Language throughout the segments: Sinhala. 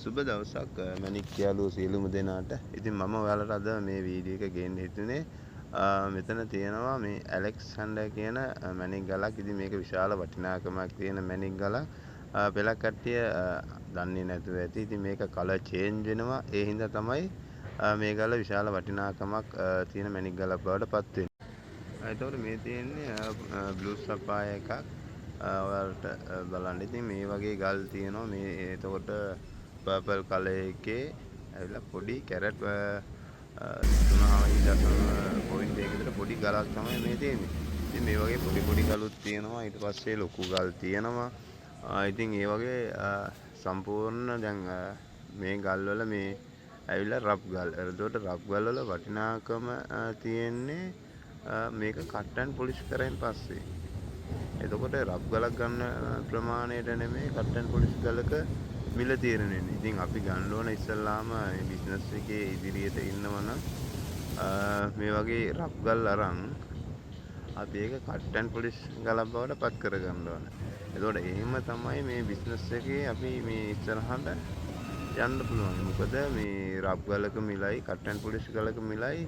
සුබ දවසක් මැණික් යාළුවෝ සියලුම දෙනාට. ඉතින් මම ඔයාලට අද මේ වීඩියෝ එක ගේන්න හිතුනේ මෙතන තියෙනවා මේ ඇලෙක්සැන්ඩර් කියන මැණික් ගලක්. ඉතින් මේක විශාල වටිනාකමක් තියෙන මැණික් ගලක්. පෙළක් කට්ටිය දන්නේ නැතුව ඇති. ඉතින් මේක කලර් චේන්ජ් වෙනවා. ඒ හින්දා තමයි මේ ගල විශාල වටිනාකමක් තියෙන මැණික් ගලක් බවට පත් වෙන්නේ. එතකොට මේ තියෙන්නේ බ්ලූ සෆායර් එකක්. ඔයාලට බලන්න. ඉතින් මේ වගේ ගල් තියෙනවා. මේ එතකොට පර්පල් කලර් එකේ ඇවිල්ලා පොඩි කැරට් 3.1 විතර පොඩි ගලක් තමයි මේ තියෙන්නේ. ඉතින් මේ වගේ පොඩි ගලුත් තියෙනවා. ඊට පස්සේ ලොකු ගල් තියෙනවා. ඉතින් ඒ වගේ සම්පූර්ණ දැන් මේ ගල් වල මේ ඇවිල්ලා රබ් ගල්. එතකොට රබ් ගල් වල වටිනාකම තියෙන්නේ මේක කට් ඇන්ඩ් පොලිෂ් කරෙන් පස්සේ. එතකොට රබ් ගලක් ගන්න ප්‍රමාණයට නෙමෙයි කට් ඇන්ඩ් පොලිෂ් ගලක මිල තීරණය වෙන්නේ. ඉතින් අපි ගන්න ඕන ඉස්සල්ලාම මේ බිස්නස් එකේ ඉදිරියට ඉන්නවනම් මේ වගේ රබ් ගල් අරන් අපි ඒක කට් ඇන්ඩ් පොලිෂ් ගලක් බවට පත් කරගන්න ඕන. එතකොට එහෙම තමයි මේ බිස්නස් එකේ අපි මේ ඉස්සරහට යන්න පුළුවන්. මොකද මේ රබ් ගලක මිලයි කට් ඇන්ඩ් පොලිෂ් ගලක මිලයි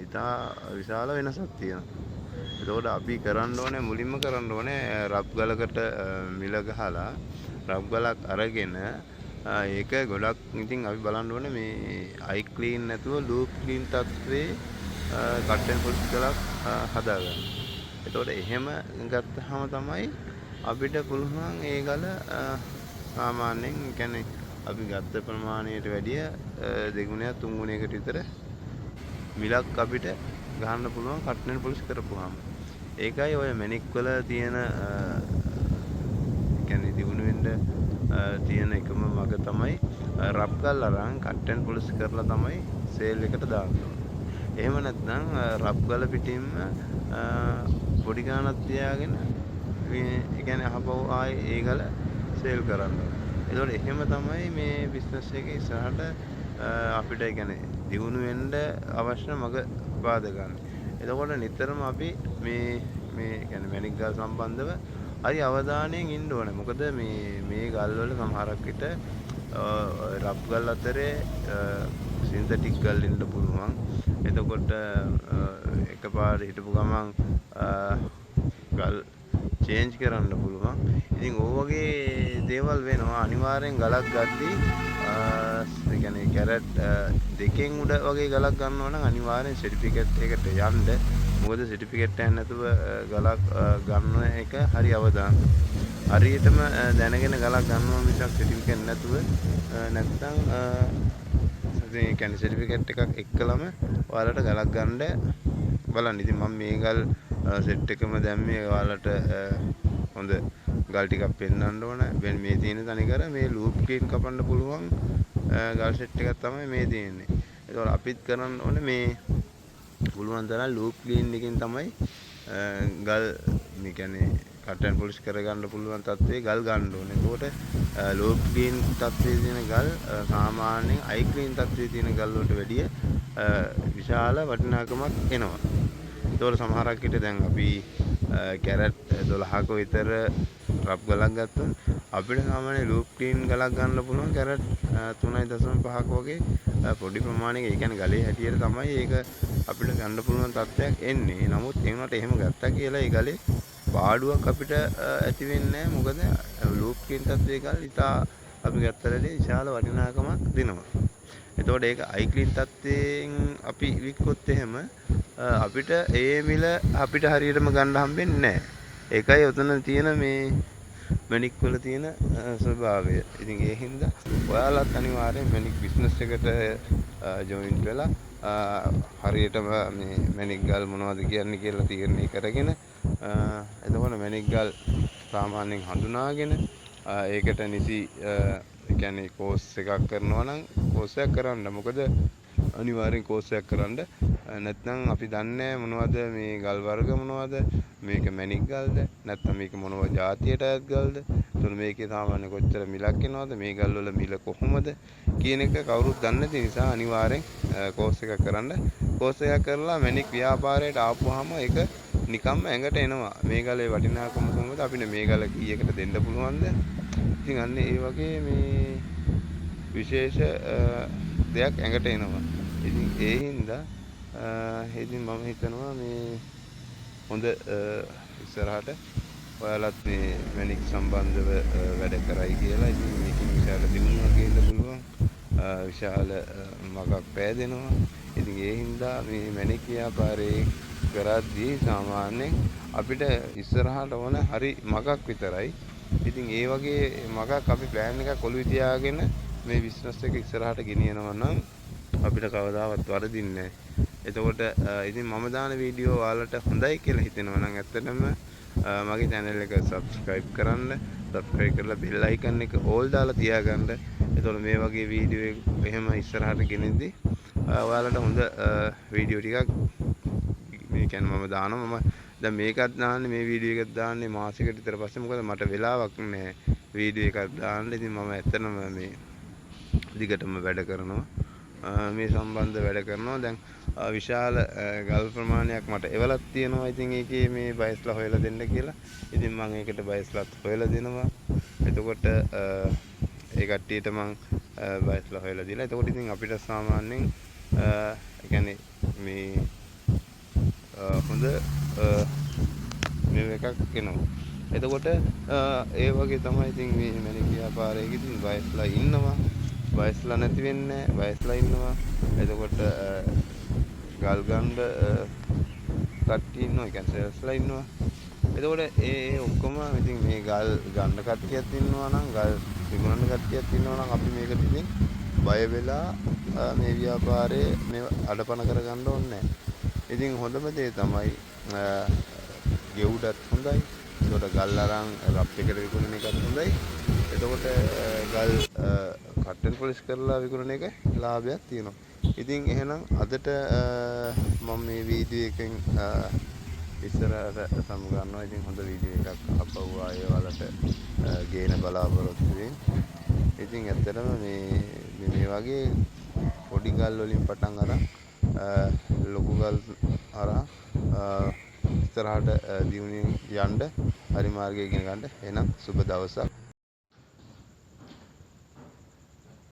ඉතා විශාල වෙනසක් තියෙනවා. එතකොට අපි කරන්න ඕනේ මුලින්ම කරන්න ඕනේ රබ් ගලකට මිල ගහලා රබ් ගලක් අරගෙන ඒක ගොඩක් ඉතින් අපි බලන්න ඕනේ මේ අයි ක්ලීන් නැතුව ලූප් ක්ලීන් තත්ත්වයේ කට් ඇන්ඩ් පොලිෂ් ගලක් හදාගන්න. එතකොට එහෙම ගත්තාම තමයි අපිට පුළුවන් ඒ ගල සාමාන්‍යයෙන් කියන්නේ අපි ගත්ත ප්‍රමාණයට වැඩිය දෙගුණයක් තුන් ගුණයකට විතර මිලක් අපිට ගන්න පුළුවන් කට් ඇන්ඩ් පොලිෂ් කරපුවාම. ඒකයි ඔය මැණික් වල තියෙන කියන්නේ දිනුන වෙන්න තියෙන එකම මග තමයි රබ් ගල් අරන් කට් ඇන්ඩ් පොලිෂ් කරලා තමයි සේල් එකට දාන්න ඕනේ. එහෙම නැත්නම් රබ් ගල පිටින්ම පොඩි ගාණක් තියාගෙන ඒ කියන්නේ අහපව ආයේ ඒ ගල සේල් කරන්න ඕනේ. ඒතකොට එහෙම තමයි මේ බිස්නස් එකේ ඉස්සරහට අපිට කියන්නේ දිනු වෙන්න අවශ්‍ය මග පාද ගන්න. එතකොට නිතරම අපි මේ කියන්නේ මැණික් ගල් සම්බන්ධව හරි අවධානයෙන් ඉන්න ඕනේ. මොකද මේ ගල් වල සමහරක් විට රබ් ගල් අතරේ සින්තටික් ගල් ඉන්න පුළුවන්. එතකොට එකපාර හිටපු ගමන් ගල් චේන්ජ් කරන්න පුළුවන්. ඉතින් ඔය වගේ දේවල් වෙනවා. අනිවාර්යෙන් ගලක් ගද්දී ඒ කියන්නේ කැරට් දෙකෙන් උඩ වගේ ගලක් ගන්නවා නම් අනිවාර්යෙන් සර්ටිෆිකේට් එකට යන්න. මොකද සර්ටිෆිකේට් එකක් නැතුව ගලක් ගන්න එක හරි අවදානම්. හරියටම දැනගෙන ගලක් ගන්නවා මිසක් සර්ටිෆිකේට් නැතුව නැත්නම් ඒ කියන්නේ සර්ටිෆිකේට් එකක් එක්කලම ඔයාලට ගලක් ගන්න බලන්න. ඉතින් මම මේ ගල් සෙට් එකම දැම්මේ ඔයාලට හොඳ ගල් ටිකක් පෙන්වන්න ඕන. මේ තියෙන තනිකර මේ ලූප් කීන් කපන්න පුළුවන් ගල් සෙට් එකක් තමයි මේ තියෙන්නේ. ඒතකොට අපිත් කරන්න ඕනේ මේ පුළුවන් තරම් ලූප් ක්ලීන් එකකින් තමයි ගල් මේ කියන්නේ කට් ඇන්ඩ් පොලිෂ් කරගන්න පුළුවන් තත්ත්වයේ ගල් ගන්න ඕනේ. ඒකට ලූප් ක්ලීන් තත්ත්වයේ තියෙන ගල් සාමාන්‍යයෙන් අයි ක්ලීන් තත්ත්වයේ තියෙන ගල් වලට වැඩිය විශාල වටිනාකමක් එනවා. ඒතකොට සමහරක් විට දැන් අපි කැරට් 12ක විතර රබ් ගලක් ගත්තොත් අපිට සාමාන්‍ය ලූප් ක්ලීන් ගලක් ගන්න පුළුවන් කැරට් 3.5ක වගේ පොඩි ප්‍රමාණයක. ඒ කියන්නේ ගලේ හැටියට තමයි ඒක අපිට ගන්න පුළුවන් තත්ත්වයක් එන්නේ. නමුත් ඒ වුණාට එහෙම ගත්තා කියලා ඒ ගලේ පාඩුවක් අපිට ඇති වෙන්නේ නැහැ. මොකද ලූප් ක්ලීන් තත්ත්වයේ ගල් ඉතා අපි ගත්තලදී විශාල වටිනාකමක් දෙනවා. එතකොට ඒක අයි ක්ලීන් තත්ත්වයෙන් අපි වික්කොත් එහෙම අපිට ඒ මිල අපිට හරියටම ගන්න හම්බෙන්නේ නැහැ. ඒකයි උතන තියෙන මේ මැණික් වල තියෙන ස්වභාවය. ඉතින් ඒ හින්දා ඔයාලත් අනිවාර්යෙන් මැණික් බිස්නස් එකට ජොයින් වෙලා හරියටම මේ මැණික් ගල් මොනවද කියන්නේ කියලා තීරණය කරගෙන එතකොට මැණික් ගල් සාමාන්‍යයෙන් හඳුනාගෙන ඒකට නිසි කියන්නේ කෝස් එකක් කරනවා නම් කෝස් එකක් කරන්න. මොකද අනිවාර්යෙන් කෝස් එකක් කරන්න නැත්නම් අපි දන්නේ මොනවද මේ ගල් වර්ග මොනවද මේක මැණික් ගල්ද නැත්නම් මේක මොනව જાතියට අයත් ගල්ද එතකොට මේකේ සාමාන්‍ය කොච්චර මිලක් එනවද මේ ගල් වල මිල කොහොමද කියන එක කවුරුත් දන්නේ නැති නිසා අනිවාර්යෙන් කෝස් එකක් කරන්න. කෝස් එකක් කරලා මැණික් ව්‍යාපාරයට ආපුවාම ඒක නිකම්ම ඇඟට එනවා. මේ ගලේ වටිනාකම කොහොමද අපිට මේ ගල කීයකට දෙන්න පුළුවන්ද. ඉතින් අන්න ඒ වගේ මේ විශේෂ දෙයක් ඇඟට එනවා. ඉතින් ඒ හින්දා ඉතින් මම හිතනවා මේ හොඳ ඉස්සරහට ඔයාලත් මේ මැණික් සම්බන්ධව වැඩ කරයි කියලා. ඉතින් මේකෙන් විශාල දියුණුවක් ගේන්න පුළුවන්. විශාල මගක් පෑදෙනවා. ඉතින් ඒ හින්දා මේ මැණික් ව්‍යාපාරේ කරද්දී සාමාන්‍යයෙන් අපිට ඉස්සරහට ඕන හරි මගක් විතරයි. ඉතින් ඒ වගේ මගක් අපි ප්ලෑන් එකක් ඔළුවේ තියාගෙන මේ බිස්නස් එක ඉස්සරහට ගෙනියනවා නම් අපිට කවදාවත් වරදින්නේ නැහැ. එතකොට ඉතින් මම දාන වීඩියෝ ඔයාලට හොඳයි කියලා හිතෙනවා නම් ඇත්තටම මගේ channel එක subscribe කරන්න. subscribe කරලා bell icon එක all දාලා තියාගන්න. එතකොට මේ වගේ වීඩියෝ එක එහෙම ඉස්සරහට ගෙනෙද්දී ඔයාලට හොඳ වීඩියෝ ටිකක් මේ කියන්නේ මම දානවා. මම දැන් මේකත් දාන්නේ මේ වීඩියෝ එකත් දාන්නේ මාසෙකට විතර පස්සේ. මොකද මට වෙලාවක් නැහැ වීඩියෝ එකක් දාන්න. ඉතින් මම ඇත්තටම මේ දිගටම වැඩ කරනවා. මේ සම්බන්ධ වැඩ කරනවා. දැන් විශාල ගල් ප්‍රමාණයක් මට එවලක් තියෙනවා. ඉතින් ඒකේ මේ බයස්ලා හොයලා දෙන්න කියලා. ඉතින් මම ඒකට බයස්ලාත් හොයලා දෙනවා. එතකොට ඒ කට්ටියට මම බයස්ලා හොයලා දීලා. එතකොට ඉතින් අපිට සාමාන්‍යයෙන් ඒ කියන්නේ මේ හොඳ මේ එකක් එනවා. එතකොට ඒ වගේ තමයි ඉතින් මේ මැණික් ව්‍යාපාරයේ ඉතින් බයස්ලා ඉන්නවා. බයස්ලා නැති වෙන්නේ නැහැ. බයස්ලා ඉන්නවා. එතකොට ගල් ගන්න කට්ටිය ඉන්නවා. ඒ කියන්නේ සෙල්ස්ලා ඉන්නවා. එතකොට ඒ ඔක්කොම ඉතින් මේ ගල් ගන්න කට්ටියක් ඉන්නවා නම් ගල් විකුණන කට්ටියක් ඉන්නවා නම් අපි මේකට ඉතින් බය වෙලා මේ ව්‍යාපාරයේ මේ අඩපණ කරගන්න ඕනේ නැහැ. ඉතින් හොඳම දේ තමයි ගෙවුඩත් හොඳයි. එතකොට ගල් අරන් රප් එකට විකුණන එකත් හොඳයි. එතකොට ගල් කට්ටන් පොලිෂ් කරලා විකුණන එක ලාභයක් තියෙනවා. ඉතින් එහෙනම් අදට මම මේ වීඩියෝ එකෙන් ඉස්සරහට සමුගන්නවා. ඉතින් හොඳ වීඩියෝ එකක් අපව ආයේ ඔයාලට ගේන බලාපොරොත්තු වෙමින්. ඉතින් ඇත්තටම මේ වගේ පොඩි ගල් වලින් පටන් අරන් ලොකු ගල් අරන් ඉස්සරහට දියුණුවෙන් යන්න හරි මාර්ගය ඉගෙන ගන්න. එහෙනම් සුබ දවසක්.